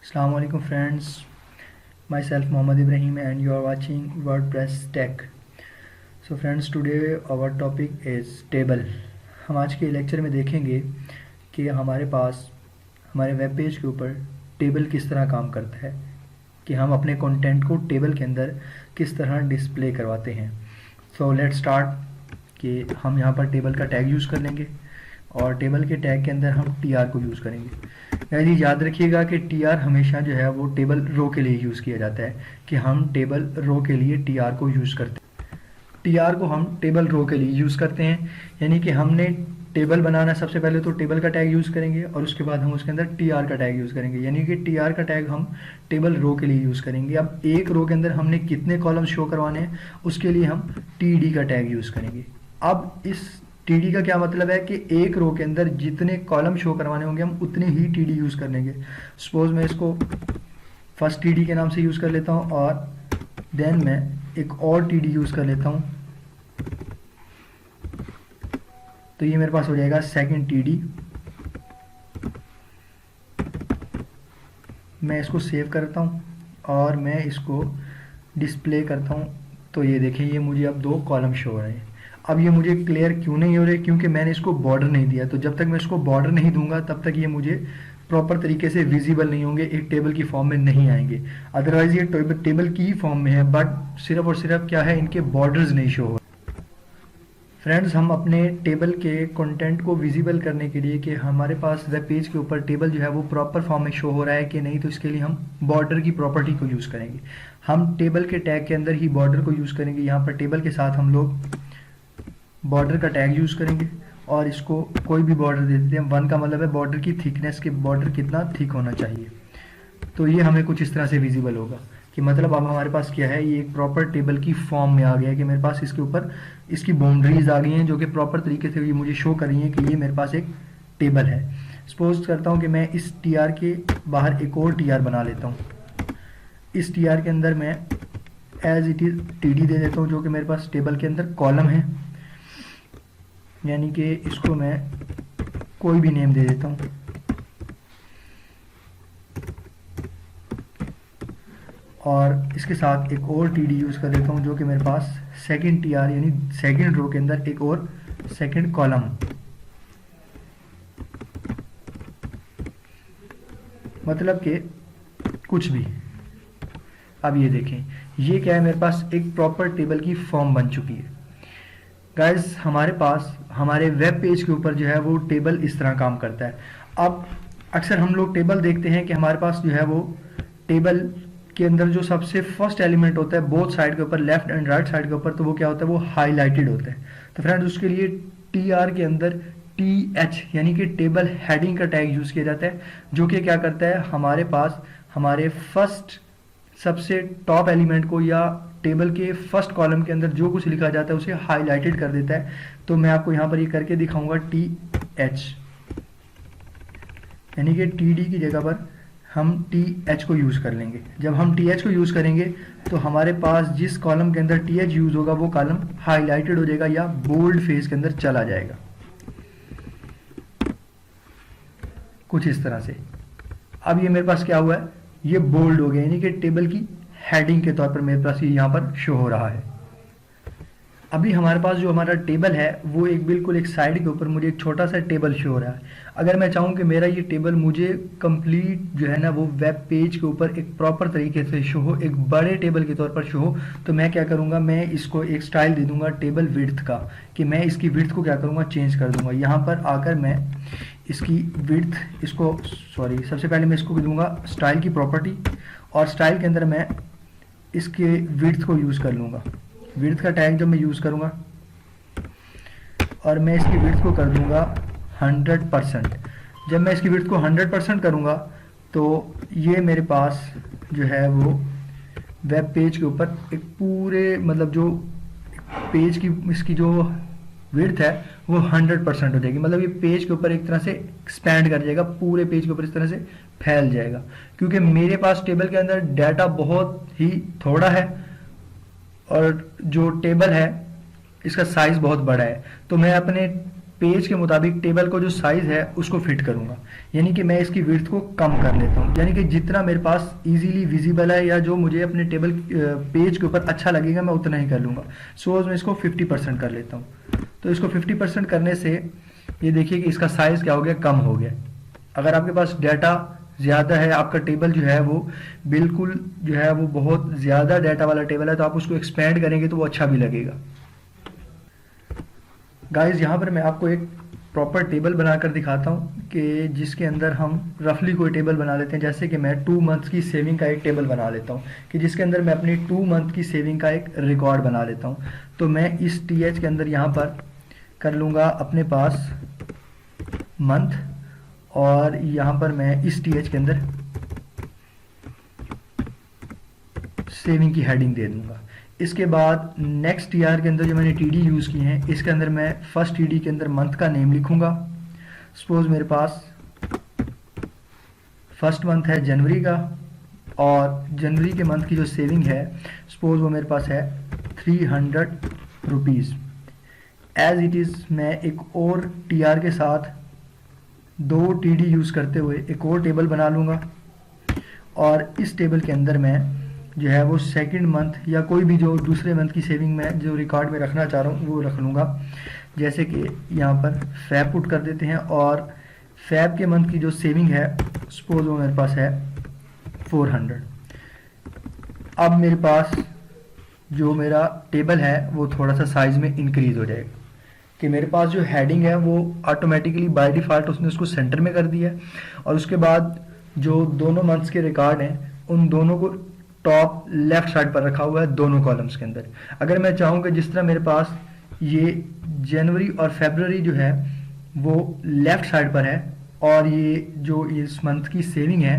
Assalamu alaikum friends, myself Mohammad Ibrahim and you are watching WordPress Tech. So friends, today our topic is table. हम आज के lecture में देखेंगे कि हमारे पास हमारे वेब पेज के ऊपर टेबल किस तरह काम करता है, कि हम अपने कंटेंट को टेबल के अंदर किस तरह डिस्प्ले करवाते हैं. सो लेट्स स्टार्ट कि हम यहाँ पर टेबल का टैग यूज़ कर लेंगे और टेबल के टैग के अंदर हम टी आर को यूज़ करेंगे. यदि याद रखिएगा कि टी आर हमेशा जो है वो टेबल रो के लिए यूज़ किया जाता है, कि हम टेबल रो के लिए टी आर को यूज़ करते हैं. टी आर को हम टेबल रो के लिए यूज़ करते हैं, यानी कि हमने टेबल बनाना सबसे पहले तो टेबल का टैग यूज़ करेंगे और उसके बाद हम उसके अंदर टी आर का टैग यूज़ करेंगे, यानी कि टी आर का टैग हम टेबल रो के लिए यूज़ करेंगे. अब एक रो के अंदर हमने कितने कॉलम शो करवाने हैं उसके लिए हम टी डी का टैग यूज़ करेंगे. अब इस टी डी का क्या मतलब है कि एक रो के अंदर जितने कॉलम शो करवाने होंगे हम उतने ही टी डी यूज़ कर लेंगे. सपोज मैं इसको फर्स्ट टी डी के नाम से यूज़ कर लेता हूँ और देन मैं एक और टी डी यूज़ कर लेता हूँ, तो ये मेरे पास हो जाएगा सेकंड टी डी. मैं इसको सेव करता हूँ और मैं इसको डिस्प्ले करता हूँ. तो ये देखें, ये मुझे अब दो कॉलम शो हो रहे हैं. अब ये मुझे क्लियर क्यों नहीं हो रहे, क्योंकि मैंने इसको बॉर्डर नहीं दिया. तो जब तक मैं इसको बॉर्डर नहीं दूंगा तब तक ये मुझे प्रॉपर तरीके से विजिबल नहीं होंगे, एक टेबल की फॉर्म में नहीं आएंगे. अदरवाइज ये टेबल की फॉर्म में है, बट सिर्फ और सिर्फ क्या है, इनके बॉर्डर्स नहीं शो हो. फ्रेंड्स, हम अपने टेबल के कंटेंट को विजिबल करने के लिए कि हमारे पास वेब पेज के ऊपर टेबल जो है वो प्रॉपर फॉर्म में शो हो रहा है कि नहीं, तो इसके लिए हम बॉर्डर की प्रॉपर्टी को यूज़ करेंगे. हम टेबल के टैग के अंदर ही बॉर्डर को यूज़ करेंगे. यहाँ पर टेबल के साथ हम लोग बॉर्डर का टैग यूज़ करेंगे और इसको कोई भी बॉर्डर दे देते हैं. 1 का मतलब है बॉर्डर की थिकनेस, के बॉर्डर कितना थिक होना चाहिए. तो ये हमें कुछ इस तरह से विजिबल होगा कि मतलब अब हमारे पास क्या है, ये एक प्रॉपर टेबल की फॉर्म में आ गया है कि मेरे पास इसके ऊपर इसकी बाउंड्रीज आ गई हैं जो कि प्रॉपर तरीके से ये मुझे शो कर रही हैं कि ये मेरे पास एक टेबल है. सपोज करता हूँ कि मैं इस टी आर के बाहर एक और टी आर बना लेता हूँ. इस टी आर के अंदर मैं as it is T D दे देता हूँ, जो कि मेरे पास टेबल के अंदर कॉलम है, यानी कि इसको मैं कोई भी नेम दे देता हूँ. और इसके साथ एक और टी डी यूज़ कर देता हूँ, जो कि मेरे पास सेकंड टी आर यानी सेकंड रो के अंदर एक और सेकंड कॉलम, मतलब कि कुछ भी. अब ये देखें, ये क्या है, मेरे पास एक प्रॉपर टेबल की फॉर्म बन चुकी है. गाइस, हमारे पास हमारे वेब पेज के ऊपर जो है वो टेबल इस तरह काम करता है. अब अक्सर हम लोग टेबल देखते हैं कि हमारे पास जो है वो टेबल के अंदर जो सबसे फर्स्ट एलिमेंट होता है बोथ साइड के ऊपर, लेफ्ट एंड राइट साइड के ऊपर, तो वो क्या होता है, वो हाईलाइटेड होता है. तो फ्रेंड्स, उसके लिए टी आर के अंदर टी एच यानी कि टेबल हेडिंग का टैग यूज़ किया जाता है, जो कि क्या करता है, हमारे पास हमारे फर्स्ट सबसे टॉप एलिमेंट को या टेबल के फर्स्ट कॉलम के अंदर जो कुछ लिखा जाता है उसे हाईलाइटेड कर देता है. तो मैं आपको यहाँ पर ये करके दिखाऊंगा. टी एच यानी कि टी डी की जगह पर हम टी एच को यूज़ कर लेंगे. जब हम टी एच को यूज़ करेंगे तो हमारे पास जिस कॉलम के अंदर टी एच यूज़ होगा वो कॉलम हाईलाइटेड हो जाएगा या बोल्ड फेस के अंदर चला जाएगा, कुछ इस तरह से. अब ये मेरे पास क्या हुआ है, ये बोल्ड हो गया, यानी कि टेबल की हेडिंग के तौर पर मेरे पास ये यहाँ पर शो हो रहा है. अभी हमारे पास जो हमारा टेबल है वो एक बिल्कुल एक साइड के ऊपर मुझे एक छोटा सा टेबल शो हो रहा है. अगर मैं चाहूँ कि मेरा ये टेबल मुझे कंप्लीट जो है ना वो वेब पेज के ऊपर एक प्रॉपर तरीके से शो हो, एक बड़े टेबल के तौर पर शो हो, तो मैं क्या करूँगा, मैं इसको एक स्टाइल दे दूंगा टेबल विड्थ का, कि मैं इसकी विड्थ को क्या करूँगा, चेंज कर दूंगा. यहाँ पर आकर मैं इसकी विड्थ सबसे पहले मैं इसको दूंगा स्टाइल की प्रॉपर्टी, और स्टाइल के अंदर मैं इसके विड्थ को यूज़ कर लूँगा. विड्थ का टैग जब मैं यूज़ करूँगा और मैं इसकी विड्थ को कर दूँगा 100%. जब मैं इसकी विड्थ को 100% करूँगा तो ये मेरे पास जो है वो वेब पेज के ऊपर एक पूरे मतलब जो पेज की इसकी जो विड्थ है वो 100% हो जाएगी. मतलब ये पेज के ऊपर एक तरह से एक्सपैंड कर जाएगा, पूरे पेज के ऊपर इस तरह से फैल जाएगा, क्योंकि मेरे पास टेबल के अंदर डाटा बहुत ही थोड़ा है और जो टेबल है इसका साइज बहुत बड़ा है. तो मैं अपने पेज के मुताबिक टेबल को जो साइज़ है उसको फिट करूँगा, यानी कि मैं इसकी विड्थ को कम कर लेता हूँ, यानी कि जितना मेरे पास इजीली विजिबल है या जो मुझे अपने टेबल पेज के ऊपर अच्छा लगेगा मैं उतना ही कर लूँगा। सो मैं इसको 50% कर लेता हूँ। तो इसको 50% करने से ये देखिए कि इसका साइज़ क्या हो गया, कम हो गया। अगर आपके पास डाटा ज़्यादा है, आपका टेबल जो है वो बिल्कुल जो है वो बहुत ज़्यादा डाटा वाला टेबल है, तो आप उसको एक्सपेंड करेंगे तो वो अच्छा भी लगेगा। गाइस यहाँ पर मैं आपको एक प्रॉपर टेबल बनाकर दिखाता हूँ कि जिसके अंदर हम रफली कोई टेबल बना लेते हैं। जैसे कि मैं 2 मंथ की सेविंग का एक टेबल बना लेता हूँ कि जिसके अंदर मैं अपनी 2 मंथ की सेविंग का एक रिकॉर्ड बना लेता हूँ। तो मैं इस TH के अंदर यहाँ पर कर लूँगा अपने पास मंथ, और यहाँ पर मैं इस TH के अंदर सेविंग की हेडिंग दे दूँगा। इसके बाद नेक्स्ट TR के अंदर जो मैंने TD यूज़ किए हैं इसके अंदर मैं फर्स्ट TD के अंदर मंथ का नेम लिखूंगा। सपोज मेरे पास फर्स्ट मंथ है जनवरी का, और जनवरी के मंथ की जो सेविंग है सपोज वो मेरे पास है 300 रुपीज़। एज इट इज़ मैं एक और TR के साथ 2 TD यूज़ करते हुए एक और टेबल बना लूँगा, और इस टेबल के अंदर मैं जो है वो सेकंड मंथ या कोई भी जो दूसरे मंथ की सेविंग में जो रिकॉर्ड में रखना चाह रहा हूँ वो रख लूँगा। जैसे कि यहाँ पर फैब पुट कर देते हैं, और फैब के मंथ की जो सेविंग है सपोज वो मेरे पास है 400। अब मेरे पास जो मेरा टेबल है वो थोड़ा सा साइज़ में इंक्रीज़ हो जाएगा कि मेरे पास जो हेडिंग है वो ऑटोमेटिकली बाय डिफ़ॉल्ट उसने उसको सेंटर में कर दिया है, और उसके बाद जो दोनों मंथ्स के रिकॉर्ड हैं उन दोनों को टॉप लेफ्ट साइड पर रखा हुआ है दोनों कॉलम्स के अंदर। अगर मैं चाहूँ कि जिस तरह मेरे पास ये जनवरी और फरवरी जो है वो लेफ्ट साइड पर है और ये जो इस मंथ की सेविंग है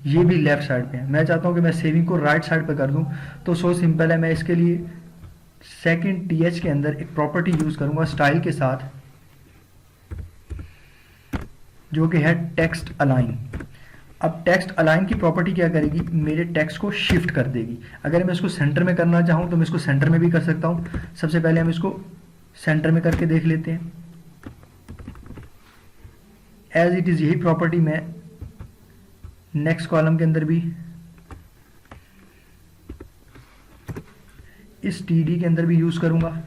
ये भी लेफ्ट साइड पे है, मैं चाहता हूँ कि मैं सेविंग को राइट साइड पर कर दूँ, तो सो सिंपल है। मैं इसके लिए सेकंड TH के अंदर एक प्रॉपर्टी यूज़ करूँगा स्टाइल के साथ, जो कि है टेक्स्ट अलाइन। अब टेक्स्ट अलाइन की प्रॉपर्टी क्या करेगी, मेरे टेक्स्ट को शिफ्ट कर देगी। अगर मैं इसको सेंटर में करना चाहूँ तो मैं इसको सेंटर में भी कर सकता हूँ। सबसे पहले हम इसको सेंटर में करके देख लेते हैं। एज इट इज़ यही प्रॉपर्टी मैं नेक्स्ट कॉलम के अंदर भी इस TD के अंदर भी यूज़ करूँगा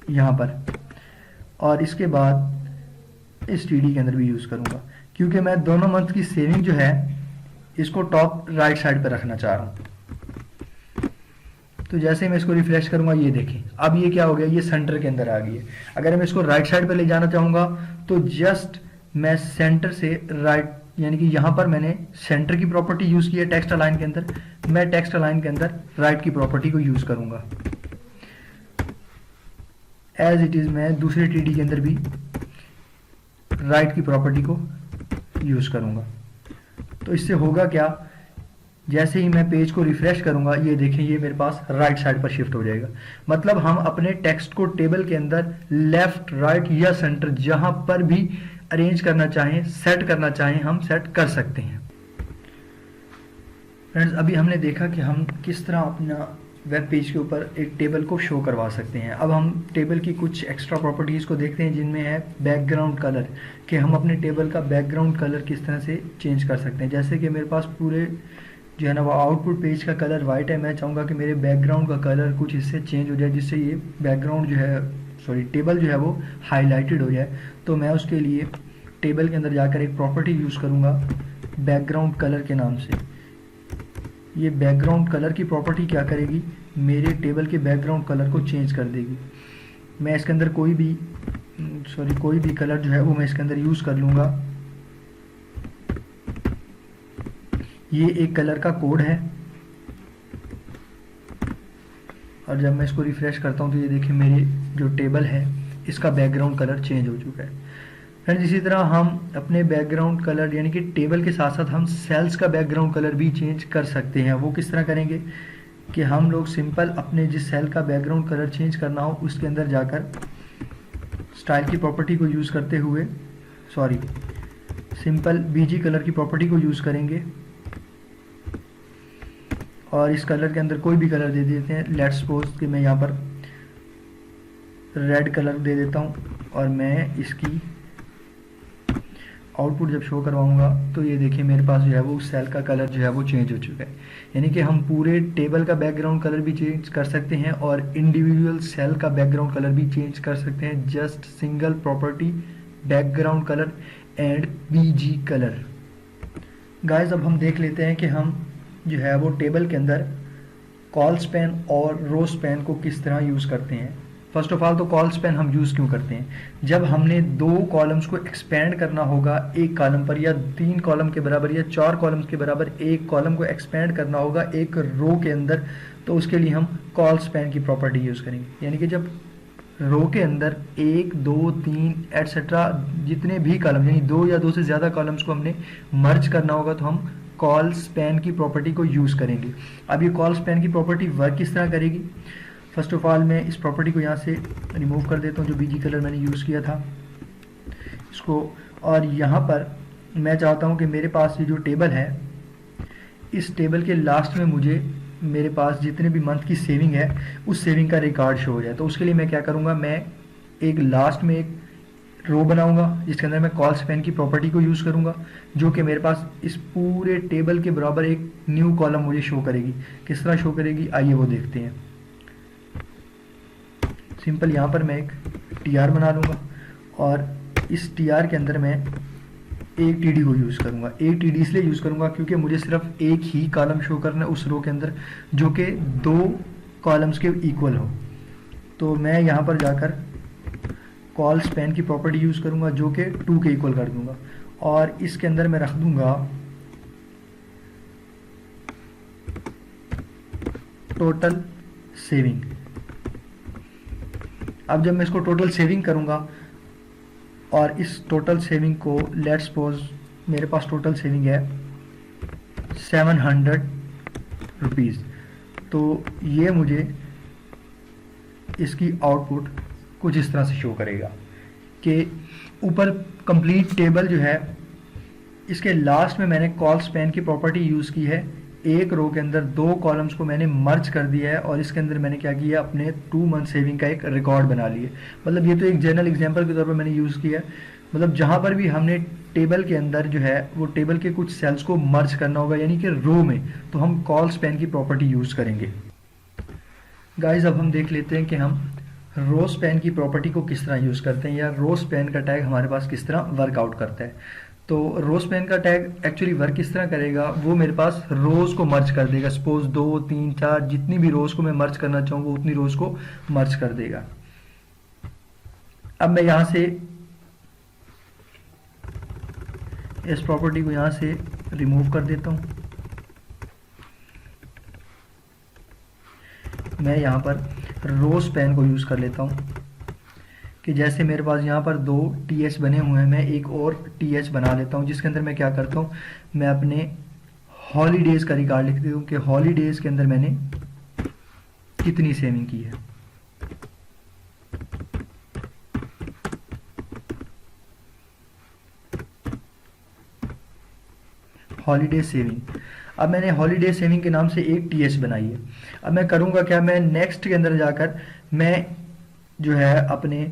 यहाँ पर, और इसके बाद इस TD के अंदर भी यूज़ करूँगा, क्योंकि मैं दोनों मंथ की सेविंग जो है इसको टॉप राइट साइड पर रखना चाह रहा हूँ। तो जैसे मैं इसको रिफ्रेश करूँगा ये देखें अब ये क्या हो गया, ये सेंटर के अंदर आ गई है। अगर मैं इसको राइट साइड पर ले जाना चाहूँगा तो जस्ट मैं सेंटर से राइट, यानी कि यहाँ पर मैंने सेंटर की प्रॉपर्टी यूज़ की है टेक्स्ट अलाइन के अंदर, मैं टेक्स्ट अलाइन के अंदर राइट की प्रॉपर्टी को यूज़ करूँगा। एज इट इज़ मैं दूसरे TD के अंदर भी राइट की प्रॉपर्टी को यूज़ करूँगा। तो इससे होगा क्या, जैसे ही मैं पेज को रिफ्रेश करूँगा ये देखें ये मेरे पास राइट साइड पर शिफ्ट हो जाएगा। मतलब हम अपने टेक्स्ट को टेबल के अंदर लेफ्ट, राइट या सेंटर जहाँ पर भी अरेंज करना चाहें, सेट करना चाहें, हम सेट कर सकते हैं। फ्रेंड्स, अभी हमने देखा कि हम किस तरह अपना वेब पेज के ऊपर एक टेबल को शो करवा सकते हैं। अब हम टेबल की कुछ एक्स्ट्रा प्रॉपर्टीज़ को देखते हैं जिनमें है बैकग्राउंड कलर, कि हम अपने टेबल का बैकग्राउंड कलर किस तरह से चेंज कर सकते हैं। जैसे कि मेरे पास पूरे जो है ना वो आउटपुट पेज का कलर वाइट है, मैं चाहूँगा कि मेरे बैकग्राउंड का कलर कुछ इससे चेंज हो जाए जिससे ये बैकग्राउंड जो है टेबल जो है वो हाईलाइटेड हो जाए। तो मैं उसके लिए टेबल के अंदर जाकर एक प्रॉपर्टी यूज़ करूँगा बैकग्राउंड कलर के नाम से। ये बैकग्राउंड कलर की प्रॉपर्टी क्या करेगी, मेरे टेबल के बैकग्राउंड कलर को चेंज कर देगी। मैं इसके अंदर कोई भी कलर जो है वो मैं इसके अंदर यूज़ कर लूँगा। ये एक कलर का कोड है, और जब मैं इसको रिफ्रेश करता हूँ तो ये देखिए मेरे जो टेबल है इसका बैकग्राउंड कलर चेंज हो चुका है। फ्रेंड्स, इसी तरह हम अपने बैकग्राउंड कलर यानी कि टेबल के साथ साथ हम सेल्स का बैकग्राउंड कलर भी चेंज कर सकते हैं। वो किस तरह करेंगे कि हम लोग सिंपल अपने जिस सेल का बैकग्राउंड कलर चेंज करना हो उसके अंदर जाकर स्टाइल की प्रॉपर्टी को यूज़ करते हुए सिंपल BG कलर की प्रॉपर्टी को यूज़ करेंगे, और इस कलर के अंदर कोई भी कलर दे देते हैं। लेट्स सपोज कि मैं यहाँ पर रेड कलर दे देता हूँ और मैं इसकी आउटपुट जब शो करवाऊंगा तो ये देखिए मेरे पास जो है वो सेल का कलर जो है वो चेंज हो चुका है। यानी कि हम पूरे टेबल का बैकग्राउंड कलर भी चेंज कर सकते हैं और इंडिविजुअल सेल का बैकग्राउंड कलर भी चेंज कर सकते हैं, just single property background colour and BG colour. Guys अब हम देख लेते हैं कि हम जो है वो टेबल के अंदर कॉल स्पैन और रो स्पैन को किस तरह यूज़ करते हैं। फर्स्ट ऑफ ऑल तो कॉल स्पैन हम यूज़ क्यों करते हैं, जब हमने 2 कॉलम्स को एक्सपेंड करना होगा एक कॉलम पर, या 3 कॉलम के बराबर या 4 कॉलम्स के बराबर एक कॉलम को एक्सपेंड करना होगा एक रो के अंदर, तो उसके लिए हम कॉल स्पैन की प्रॉपर्टी यूज़ करेंगे। यानी कि जब रो के अंदर 1, 2, 3 एटसेट्रा जितने भी कॉलम यानी 2 या 2 से ज़्यादा कॉलम्स को हमने मर्ज करना होगा तो हम कॉल स्पैन की प्रॉपर्टी को यूज़ करेंगे। अब ये कॉल स्पैन की प्रॉपर्टी वर्क किस तरह करेगी। फर्स्ट ऑफ ऑल मैं इस प्रॉपर्टी को यहाँ से रिमूव कर देता हूँ, जो बीजी कलर मैंने यूज़ किया था इसको, और यहाँ पर मैं चाहता हूँ कि मेरे पास ये जो टेबल है इस टेबल के लास्ट में मुझे मेरे पास जितने भी मंथ की सेविंग है उस सेविंग का रिकॉर्ड शो हो जाए। तो उसके लिए मैं क्या करूँगा, मैं एक लास्ट में एक रो बनाऊंगा जिसके अंदर मैं कॉल स्पैन की प्रॉपर्टी को यूज़ करूंगा, जो कि मेरे पास इस पूरे टेबल के बराबर एक न्यू कॉलम मुझे शो करेगी। किस तरह शो करेगी आइए वो देखते हैं। सिंपल यहाँ पर मैं एक टीआर बना लूँगा और इस टीआर के अंदर मैं एक टीडी को यूज़ करूँगा। एक टीडी इसलिए यूज़ करूँगा क्योंकि मुझे सिर्फ एक ही कॉलम शो करना है उस रो के अंदर जो कि 2 कॉलम्स के इक्वल हो। तो मैं यहाँ पर जाकर कॉल स्पैन की प्रॉपर्टी यूज़ करूँगा जो कि 2 के इक्वल कर दूँगा और इसके अंदर मैं रख दूँगा टोटल सेविंग। अब जब मैं इसको टोटल सेविंग करूँगा और इस टोटल सेविंग को लेट्स सपोज मेरे पास टोटल सेविंग है 700 रुपीज़, तो ये मुझे इसकी आउटपुट कुछ इस तरह से शो करेगा कि ऊपर कंप्लीट टेबल जो है इसके लास्ट में मैंने कॉल स्पैन की प्रॉपर्टी यूज़ की है। एक रो के अंदर 2 कॉलम्स को मैंने मर्ज कर दिया है और इसके अंदर मैंने क्या किया, अपने 2 मंथ सेविंग का एक रिकॉर्ड बना लिए। मतलब ये तो एक जनरल एग्जांपल के तौर पर मैंने यूज़ किया है। मतलब जहाँ पर भी हमने टेबल के अंदर जो है वो टेबल के कुछ सेल्स को मर्ज करना होगा यानी कि रो में, तो हम कॉल स्पैन की प्रॉपर्टी यूज़ करेंगे। गाइज अब हम देख लेते हैं कि हम रो स्पैन की प्रॉपर्टी को किस तरह यूज़ करते हैं या रो स्पैन का टैग हमारे पास किस तरह वर्कआउट करता है। तो रो स्पैन का टैग एक्चुअली वर्क किस तरह करेगा, वो मेरे पास रोज़ को मर्ज कर देगा। सपोज 2, 3, 4 जितनी भी रोज़ को मैं मर्ज करना चाहूँ वो उतनी रोज़ को मर्ज कर देगा। अब मैं यहाँ से इस प्रॉपर्टी को यहाँ से रिमूव कर देता हूँ। मैं यहाँ पर रो स्पैन को यूज़ कर लेता हूँ कि जैसे मेरे पास यहाँ पर 2 TH बने हुए हैं, मैं एक और TH बना लेता हूँ जिसके अंदर मैं क्या करता हूँ, मैं अपने हॉलीडेज़ का रिकॉर्ड लिख देता हूँ कि हॉलीडेज़ के अंदर मैंने कितनी सेविंग की है। Holiday saving. अब मैंने हॉलीडे सेविंग के नाम से एक TH बनाई है। अब मैं करूँगा क्या, मैं नेक्स्ट के अंदर जाकर मैं जो है अपने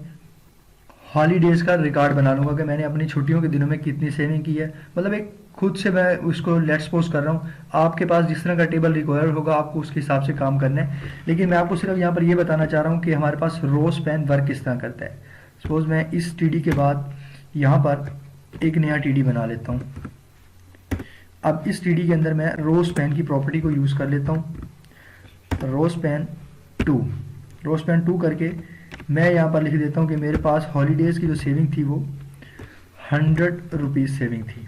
हॉलीडेज़ का रिकॉर्ड बना लूँगा कि मैंने अपनी छुट्टियों के दिनों में कितनी सेविंग की है। मतलब एक खुद से मैं उसको लेट्स सपोज कर रहा हूँ। आपके पास जिस तरह का टेबल रिक्वायर होगा आपको उसके हिसाब से काम करना है, लेकिन मैं आपको सिर्फ यहाँ पर ये बताना चाह रहा हूँ कि हमारे पास रो स्पैन वर्क किस तरह करता है। सपोज मैं इस TD के बाद यहाँ पर एक नया TD बना लेता हूँ। अब इस TD के अंदर मैं रो स्पैन की प्रॉपर्टी को यूज़ कर लेता हूँ, रो स्पैन 2 करके मैं यहाँ पर लिख देता हूँ कि मेरे पास हॉलीडेज़ की जो सेविंग थी वो 100 रुपीज़ सेविंग थी।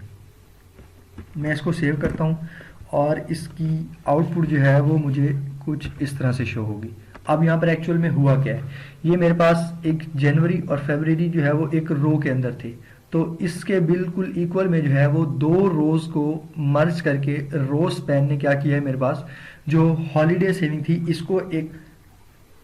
मैं इसको सेव करता हूँ और इसकी आउटपुट जो है वो मुझे कुछ इस तरह से शो होगी। अब यहाँ पर एक्चुअल में हुआ क्या है, ये मेरे पास एक जनवरी और फरवरी जो है वो एक रो के अंदर थे, तो इसके बिल्कुल इक्वल में जो है वो 2 रोज़ को मर्ज करके रो स्पैन ने क्या किया है, मेरे पास जो हॉलीडे सेविंग थी इसको एक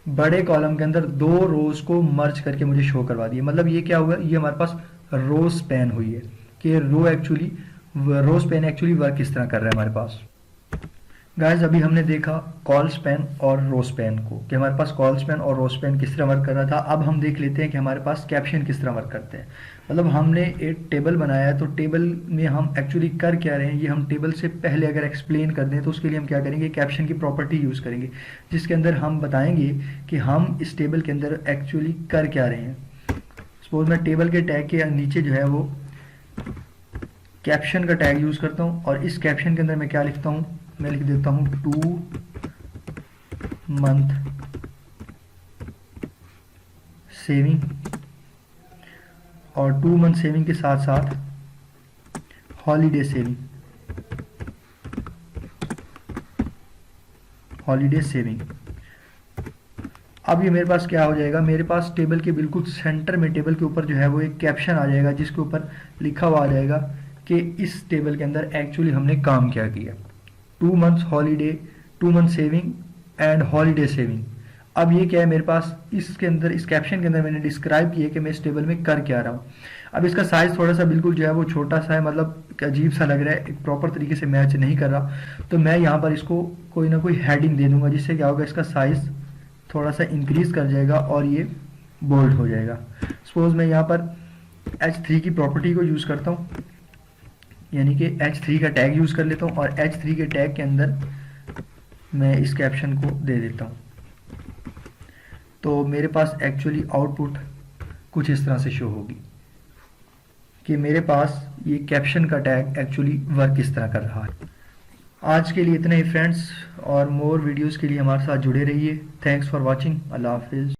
बड़े कॉलम के अंदर 2 रोज़ को मर्ज करके मुझे शो करवा दिया। मतलब ये क्या हुआ, ये हमारे पास रो स्पैन हुई है कि रो स्पैन एक्चुअली वर्क किस तरह कर रहा है हमारे पास। गाइस अभी हमने देखा कॉल स्पैन और रो स्पैन को, कि हमारे पास कॉल स्पैन और रो स्पैन किस तरह वर्क कर रहा था। अब हम देख लेते हैं कि हमारे पास कैप्शन किस तरह वर्क करते हैं। मतलब हमने एक टेबल बनाया है, तो टेबल में हम एक्चुअली कर क्या रहे हैं ये हम टेबल से पहले अगर एक्सप्लेन कर दें तो उसके लिए हम क्या करेंगे, कैप्शन की प्रॉपर्टी यूज़ करेंगे, जिसके अंदर हम बताएंगे कि हम इस टेबल के अंदर एक्चुअली कर क्या रहे हैं। सपोज मैं टेबल के टैग के नीचे जो है वो कैप्शन का टैग यूज़ करता हूँ, और इस कैप्शन के अंदर मैं क्या लिखता हूँ, मैं लिख देता हूँ 2 मंथ सेविंग, और 2 मंथ सेविंग के साथ साथ हॉलीडे सेविंग, हॉलीडे सेविंग। अब ये मेरे पास क्या हो जाएगा, मेरे पास टेबल के बिल्कुल सेंटर में, टेबल के ऊपर जो है वो एक कैप्शन आ जाएगा, जिसके ऊपर लिखा हुआ आ जाएगा कि इस टेबल के अंदर एक्चुअली हमने काम क्या किया। 2 months holiday, 2 month saving and holiday saving. अब ये क्या है मेरे पास, इसके अंदर इस कैप्शन के अंदर मैंने डिस्क्राइब किया कि मैं इस टेबल में कर क्या रहा हूँ। अब इसका साइज थोड़ा सा बिल्कुल जो है वो छोटा सा है, मतलब अजीब सा लग रहा है, एक प्रॉपर तरीके से मैच नहीं कर रहा। तो मैं यहाँ पर इसको कोई ना कोई हेडिंग दे दूंगा, जिससे क्या होगा, इसका साइज थोड़ा सा इंक्रीज कर जाएगा और ये बोल्ड हो जाएगा। सपोज मैं यहाँ पर H3 की प्रॉपर्टी को यूज़ करता हूँ, यानी कि H3 का टैग यूज़ कर लेता हूँ, और H3 के टैग के अंदर मैं इस कैप्शन को दे देता हूँ। तो मेरे पास एक्चुअली आउटपुट कुछ इस तरह से शो होगी कि मेरे पास ये कैप्शन का टैग एक्चुअली वर्क किस तरह कर रहा है। आज के लिए इतना ही फ्रेंड्स, और मोर वीडियोस के लिए हमारे साथ जुड़े रहिए। Thanks for watching. अल्लाह हाफिज़।